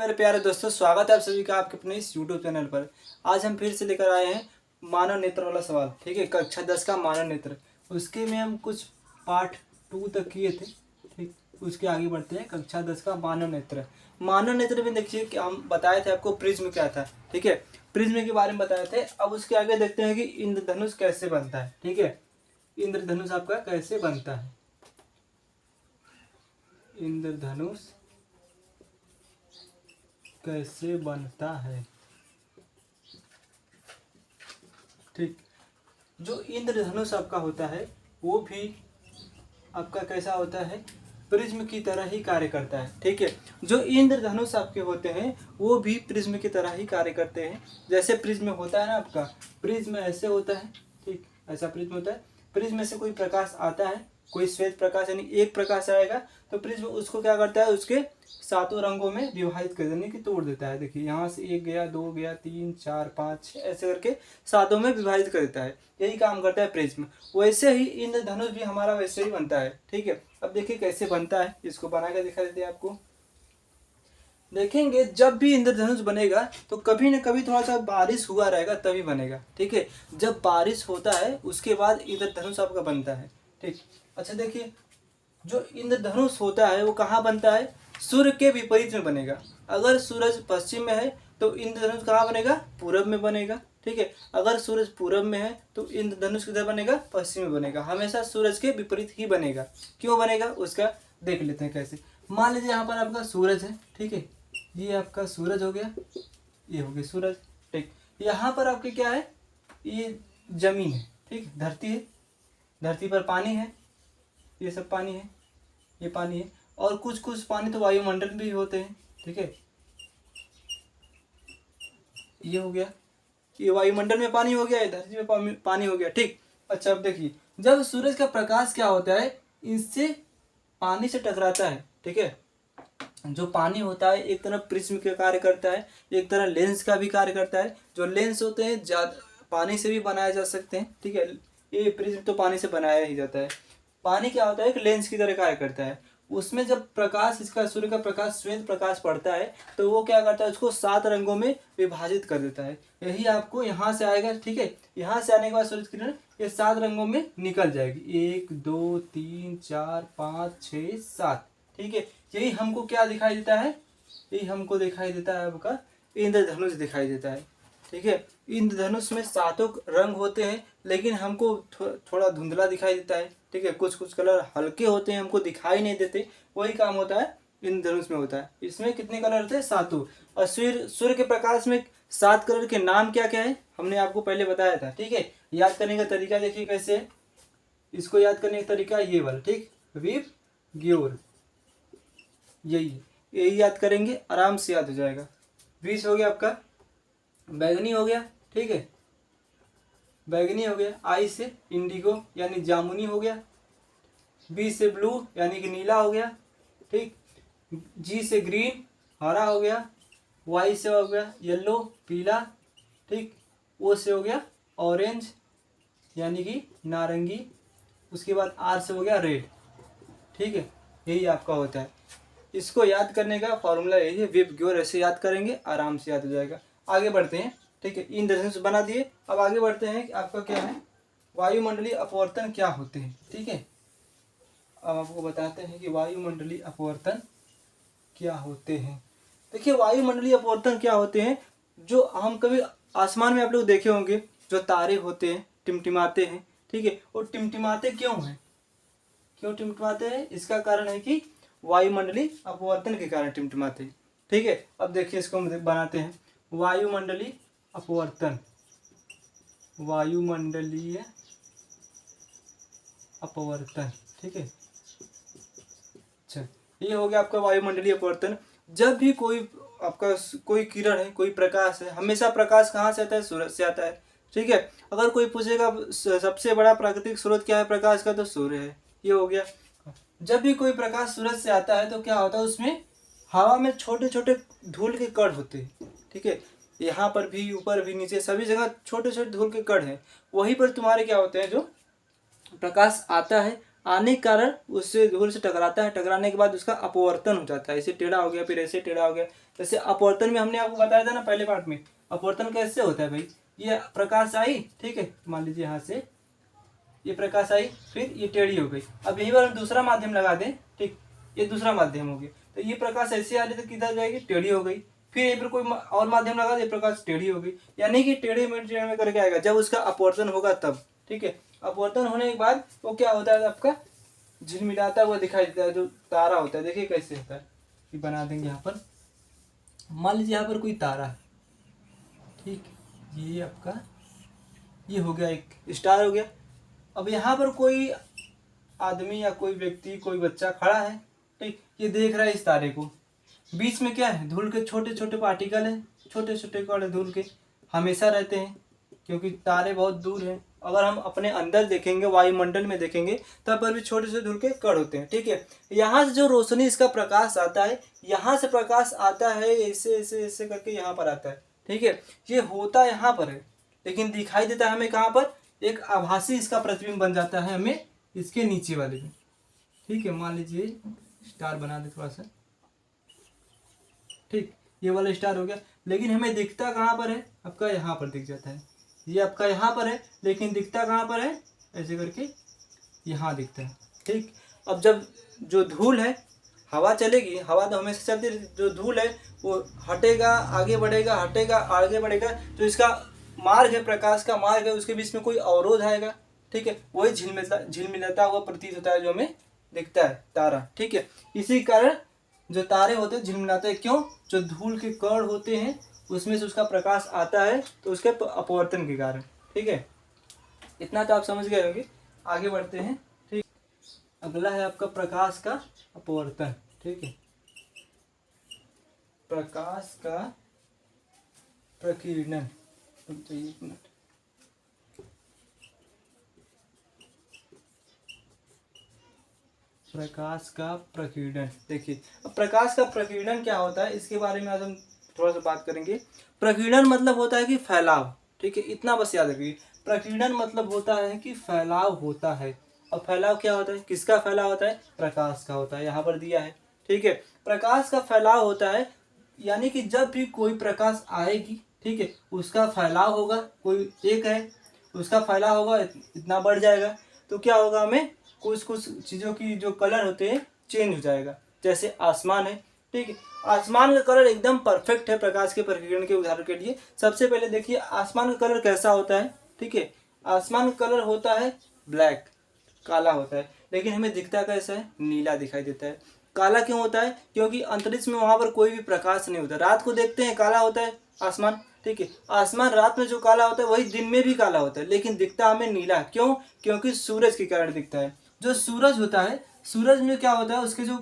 मेरे प्यारे दोस्तों, स्वागत है आप सभी का आपके अपने इस YouTube चैनल पर। आज हम फिर से लेकर आए हैं मानव नेत्र वाला सवाल। ठीक है, कक्षा 10 का मानव नेत्र, उसके में हम कुछ पार्ट 2 तक किए थे। ठीक, उसके आगे बढ़ते हैं। कक्षा 10 का मानव नेत्र। मानव नेत्र में देखिए कि हम बताए थे आपको प्रिज्म क्या था। ठीक है, प्रिज्म के बारे में बताए थे। अब उसके आगे देखते हैं कि इंद्रधनुष कैसे बनता है। ठीक है, इंद्रधनुष आपका कैसे बनता है। इंद्रधनुष कैसे बनता है। ठीक, जो इंद्रधनुष आपका होता है वो भी आपका कैसा होता है, प्रिज्म की तरह ही कार्य करता है। ठीक है, जो इंद्रधनुष आपके होते हैं वो भी प्रिज्म की तरह ही कार्य करते हैं। जैसे प्रिज्म होता है ना आपका, प्रिज्म ऐसे होता है। ठीक, ऐसा प्रिज्म होता है। प्रिज्म में से कोई प्रकाश आता है, कोई श्वेत प्रकाश यानी एक प्रकाश आएगा तो प्रिज्म उसको क्या करता है, उसके सातों रंगों में विभाजित कर देने की तोड़ देता है। देखिए यहाँ से एक गया, दो गया, तीन, चार, पाँच, छः, ऐसे करके सातों में विभाजित कर देता है। यही काम करता है प्रिज्म। वैसे ही इंद्रधनुष भी हमारा वैसे ही बनता है। ठीक है, अब देखिए कैसे बनता है, इसको बना कर दिखा देते हैं आपको। देखेंगे जब भी इंद्रधनुष बनेगा तो कभी न कभी थोड़ा सा बारिश हुआ रहेगा तभी बनेगा। ठीक है, जब बारिश होता है उसके बाद इंद्रधनुष आपका बनता है। ठीक, अच्छा देखिए, जो इंद्रधनुष होता है वो कहाँ बनता है, सूर्य के विपरीत में बनेगा। अगर सूरज पश्चिम में है तो इंद्रधनुष कहाँ बनेगा, पूरब में बनेगा। ठीक है, अगर सूरज पूरब में है तो इंद्रधनुष किधर बनेगा, पश्चिम में बनेगा। हमेशा सूरज के विपरीत ही बनेगा। क्यों बनेगा उसका देख लेते हैं कैसे। मान लीजिए यहाँ पर आपका सूरज है। ठीक है, ये आपका सूरज हो गया, ये हो गया सूरज। ठीक, यहाँ पर आपके क्या है, ये जमीन है। ठीक, धरती है, धरती पर पानी है, ये सब पानी है, ये पानी है। और कुछ कुछ पानी तो वायुमंडल भी होते हैं। ठीक है, ये हो गया, ये वायुमंडल में पानी हो गया, ये धरती में पानी हो गया। ठीक, अच्छा अब देखिए, जब सूरज का प्रकाश क्या होता है, इससे पानी से टकराता है। ठीक है, जो पानी होता है एक तरफ प्रिज्म का कार्य करता है, एक तरह लेंस का भी कार्य करता है। जो लेंस होते हैं ज़्यादा पानी से भी बनाए जा सकते हैं। ठीक है, ये प्रिज्म तो पानी से बनाया ही जाता है। पानी क्या होता है कि लेंस की तरह कार्य करता है। उसमें जब प्रकाश, इसका सूर्य का प्रकाश, श्वेत प्रकाश पड़ता है तो वो क्या करता है, उसको 7 रंगों में विभाजित कर देता है। यही आपको यहाँ से आएगा। ठीक है, यहाँ से आने के बाद सूरज किरण ये 7 रंगों में निकल जाएगी। 1 2 3 4 5 6 7। ठीक है, यही हमको क्या दिखाई देता है, यही हमको दिखाई देता है आपका इंद्रधनुष दिखाई देता है। ठीक है, इंद्रधनुष में 7 रंग होते हैं लेकिन हमको थोड़ा धुंधला दिखाई देता है। ठीक है, कुछ कुछ कलर हल्के होते हैं, हमको दिखाई नहीं देते। वही काम होता है इंद्रधनुष में होता है। इसमें कितने कलर होते हैं, 7। और सूर्य के प्रकाश में 7 कलर के नाम क्या क्या है हमने आपको पहले बताया था। ठीक है, याद करने का तरीका देखिए कैसे है। इसको याद करने का तरीका ये वाला। ठीक, विप ग्योर, यही याद करेंगे, आराम से याद हो जाएगा। 20 हो गया आपका, बैगनी हो गया। ठीक है, बैगनी हो गया। आई से इंडिगो यानी जामुनी हो गया। बी से ब्लू यानी कि नीला हो गया। ठीक, जी से ग्रीन हरा हो गया। वाई से हो गया येलो पीला। ठीक, ओ से हो गया ऑरेंज यानी कि नारंगी। उसके बाद आर से हो गया रेड। ठीक है, यही आपका होता है। इसको याद करने का फॉर्मूला यही है, विप ग्योर, ऐसे याद करेंगे आराम से याद हो जाएगा। आगे बढ़ते हैं। ठीक है, इंद्रधनुष बना दिए। अब आगे बढ़ते हैं कि आपका क्या है, वायुमंडलीय अपवर्तन क्या होते हैं। ठीक है, अब आपको बताते हैं कि वायुमंडलीय अपवर्तन क्या होते हैं। देखिए, वायुमंडलीय अपवर्तन क्या होते हैं, जो हम कभी आसमान में आप लोग देखे होंगे, जो तारे होते हैं टिमटिमाते हैं। ठीक है, वो टिमटिमाते क्यों हैं, क्यों टिमटिमाते हैं, इसका कारण है कि वायुमंडलीय अपवर्तन के कारण टिमटिमाते हैं। ठीक है, अब देखिए इसको हम बनाते हैं, वायुमंडलीय अपवर्तन, वायुमंडलीय अपवर्तन। ठीक है, अच्छा ये हो गया आपका वायुमंडलीय अपवर्तन। जब भी कोई आपका कोई किरण है, कोई प्रकाश है, हमेशा प्रकाश कहाँ से आता है, सूरज से आता है। ठीक है, अगर कोई पूछेगा सबसे बड़ा प्राकृतिक स्रोत क्या है प्रकाश का, तो सूर्य है। ये हो गया। जब भी कोई प्रकाश सूरज से आता है तो क्या होता है, उसमें हवा में छोटे छोटे धूल के कण होते हैं। ठीक है, यहाँ पर भी, ऊपर भी, नीचे सभी जगह छोटे छोटे धूल के कण हैं। वहीं पर तुम्हारे क्या होते हैं, जो प्रकाश आता है, आने के कारण उससे धूल से टकराता है, टकराने के बाद उसका अपवर्तन हो जाता है। ऐसे टेढ़ा हो गया, फिर ऐसे टेढ़ा हो गया, जैसे अपवर्तन में हमने आपको बताया था ना पहले पार्ट में, अपवर्तन कैसे होता है भाई, ये प्रकाश आई, ठीक है, मान लीजिए यहाँ से ये प्रकाश आई, फिर ये टेढ़ी हो गई। अब यहीं पर हम दूसरा माध्यम लगा दें, ठीक, ये दूसरा माध्यम हो गया, तो ये प्रकाश ऐसे आ रही तो किधर जाएगी, टेढ़ी हो गई। फिर यहीं पर कोई और माध्यम लगा दे, प्रकाश टेढ़ी हो गई, यानी कि टेढ़े में करके आएगा जब उसका अपवर्तन होगा तब, ठीक है। अपवर्तन होने के बाद वो क्या होता है, आपका झिलमिलाता हुआ दिखाई देता है, जो तारा होता है। देखिए कैसे होता है, ये बना देंगे यहाँ पर, मान लीजिए यहाँ पर कोई तारा है, ठीक, ये आपका ये हो गया, एक स्टार हो गया। अब यहाँ पर कोई आदमी या कोई व्यक्ति, कोई बच्चा खड़ा है, ठीक, ये देख रहा है इस तारे को, बीच में क्या है, धूल के छोटे छोटे पार्टिकल हैं, छोटे छोटे कण धूल के हमेशा रहते हैं, क्योंकि तारे बहुत दूर हैं। अगर हम अपने अंदर देखेंगे, वायुमंडल में देखेंगे, तब पर भी छोटे छोटे धूल के कण होते हैं, ठीक है। यहाँ से जो रोशनी, इसका प्रकाश आता है, यहाँ से प्रकाश आता है, ऐसे ऐसे ऐसे करके यहाँ पर आता है, ठीक है। ये होता यहाँ पर है, लेकिन दिखाई देता है हमें कहाँ पर, एक आभासी इसका प्रतिबिंब बन जाता है हमें इसके नीचे वाले में, ठीक है। मान लीजिए स्टार बना दे थोड़ा सा, ठीक, ये वाला स्टार हो गया, लेकिन हमें दिखता कहाँ पर है, आपका यहाँ पर दिख जाता है। ये आपका यहाँ पर है, लेकिन दिखता कहाँ पर है, ऐसे करके यहाँ दिखता है, ठीक। अब जब जो धूल है, हवा चलेगी, हवा तो हमेशा चलती रहती, जो धूल है वो हटेगा, आगे बढ़ेगा, हटेगा, आगे बढ़ेगा, तो इसका मार्ग है, प्रकाश का मार्ग है, उसके बीच में कोई अवरोध आएगा, ठीक है, वही झिलमिलाता हुआ प्रतीत होता है जो हमें दिखता है तारा, ठीक है। इसी कारण जो तारे होते हैं झिलमिलाते हैं, क्यों, जो धूल के कण होते हैं उसमें से उसका प्रकाश आता है, तो उसके अपवर्तन के कारण, ठीक है। इतना तो आप समझ गए होंगे, आगे बढ़ते हैं, ठीक। अगला है आपका प्रकाश का अपवर्तन, ठीक है, प्रकाश का प्रकीर्णन। तो एक मिनट, प्रकाश का प्रकीर्णन, देखिए अब प्रकाश का प्रकीर्णन क्या होता है, इसके बारे में आज हम थोड़ा सा बात करेंगे। प्रकीर्णन मतलब होता है कि फैलाव, ठीक है, इतना बस याद रखिए। प्रकीर्णन मतलब होता है कि फैलाव होता है। और फैलाव क्या होता है, किसका फैलाव होता है, प्रकाश का होता है, यहाँ पर दिया है, ठीक है। प्रकाश का फैलाव होता है, यानी कि जब भी कोई प्रकाश आएगी, ठीक है, उसका फैलाव होगा, कोई एक है, उसका फैलाव होगा, इतना बढ़ जाएगा, तो क्या होगा, हमें कुछ कुछ चीज़ों की जो कलर होते हैं चेंज हो जाएगा। जैसे आसमान है, ठीक है, आसमान का कलर एकदम परफेक्ट है प्रकाश के प्रकीर्णन के उदाहरण के लिए। सबसे पहले देखिए आसमान का कलर कैसा होता है, ठीक है, आसमान का कलर होता है ब्लैक, काला होता है, लेकिन हमें दिखता कैसा है, नीला दिखाई देता है। काला क्यों होता है, क्योंकि अंतरिक्ष में वहाँ पर कोई भी प्रकाश नहीं होता। रात को देखते हैं काला होता है आसमान, ठीक है, आसमान रात में जो काला होता है वही दिन में भी काला होता है, लेकिन दिखता हमें नीला, क्यों, क्योंकि सूरज के कारण दिखता है। जो सूरज होता है, सूरज में क्या होता है, उसके जो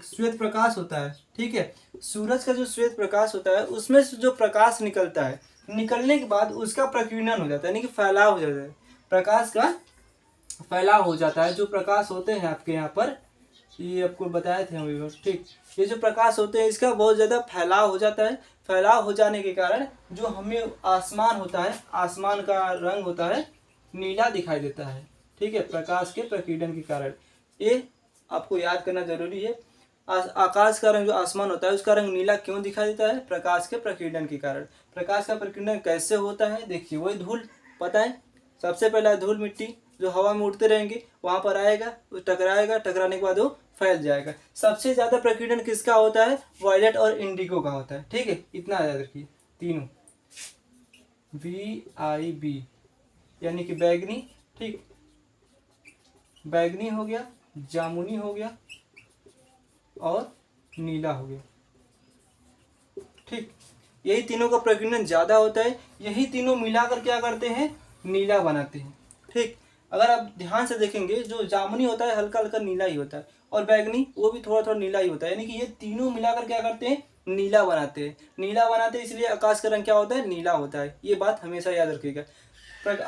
श्वेत प्रकाश होता है, ठीक है, सूरज का जो श्वेत प्रकाश होता है उसमें से जो प्रकाश निकलता है, निकलने के बाद उसका प्रकीर्णन हो जाता है, यानी कि फैलाव हो जाता है, प्रकाश का फैलाव हो जाता है। जो प्रकाश होते हैं आपके यहाँ पर, ये आपको बताए थे हम, ठीक, ये जो प्रकाश होते हैं इसका बहुत ज़्यादा फैलाव हो जाता है। फैलाव हो जाने के कारण जो हमें आसमान होता है, आसमान का रंग होता है नीला दिखाई देता है, ठीक है, प्रकाश के प्रकीर्णन के कारण। ये आपको याद करना जरूरी है। आकाश का रंग, जो आसमान होता है उसका रंग नीला क्यों दिखाई देता है, प्रकाश के प्रकीर्णन के कारण। प्रकाश का प्रकीर्णन कैसे होता है, देखिए वही धूल, पता है, सबसे पहला धूल मिट्टी जो हवा में उड़ते रहेंगे वहाँ पर आएगा, टकराएगा, टकराने के बाद वो फैल जाएगा। सबसे ज़्यादा प्रकीर्णन किसका होता है, वायलेट और इंडिगो का होता है, ठीक है, इतना याद रखिए, तीनों, VIB, यानी कि बैगनी, ठीक, बैगनी हो गया, जामुनी हो गया और नीला हो गया, ठीक, यही तीनों का प्रकीर्णन ज़्यादा होता है। यही तीनों मिलाकर क्या करते हैं, नीला बनाते हैं, ठीक। अगर आप ध्यान से देखेंगे, जो जामुनी होता है हल्का हल्का नीला ही होता है, और बैगनी वो भी थोड़ा थोड़ा नीला ही होता है, यानी कि ये तीनों मिलाकर क्या करते हैं, नीला बनाते हैं। नीला बनाते हैं इसलिए आकाश का रंग क्या होता है, नीला होता है। ये बात हमेशा याद रखिएगा।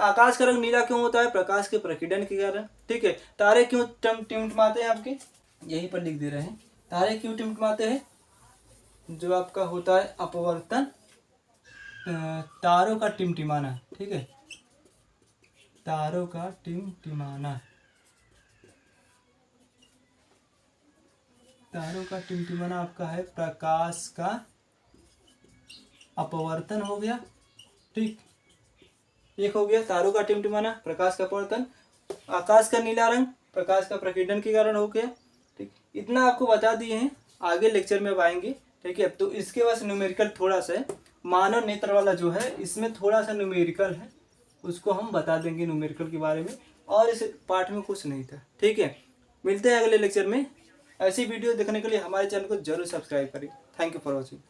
आकाश का रंग नीला क्यों होता है, प्रकाश के प्रकीर्णन के कारण, ठीक है। तारे क्यों टिमटिमाते हैं, आपके यहीं पर लिख दे रहे हैं, तारे क्यों टिमटिमाते हैं, जो आपका होता है अपवर्तन, तारों का टिमटिमाना, ठीक है, तारों का टिमटिमाना, तारों का टिमटिमाना आपका है प्रकाश का अपवर्तन हो गया, ठीक। एक हो गया तारों का टिमटिमाना, प्रकाश का अपवर्तन। आकाश का नीला रंग प्रकाश का प्रकीर्णन के कारण हो गया, ठीक। इतना आपको बता दिए हैं, आगे लेक्चर में अब आएंगे, ठीक है। तो इसके पास न्यूमेरिकल थोड़ा सा है, मानव नेत्र वाला जो है इसमें थोड़ा सा न्यूमेरिकल है, उसको हम बता देंगे न्यूमेरिकल के बारे में, और इस पार्ट में कुछ नहीं था, ठीक है। मिलते हैं अगले लेक्चर में। ऐसी वीडियो देखने के लिए हमारे चैनल को जरूर सब्सक्राइब करें। Thank you for watching.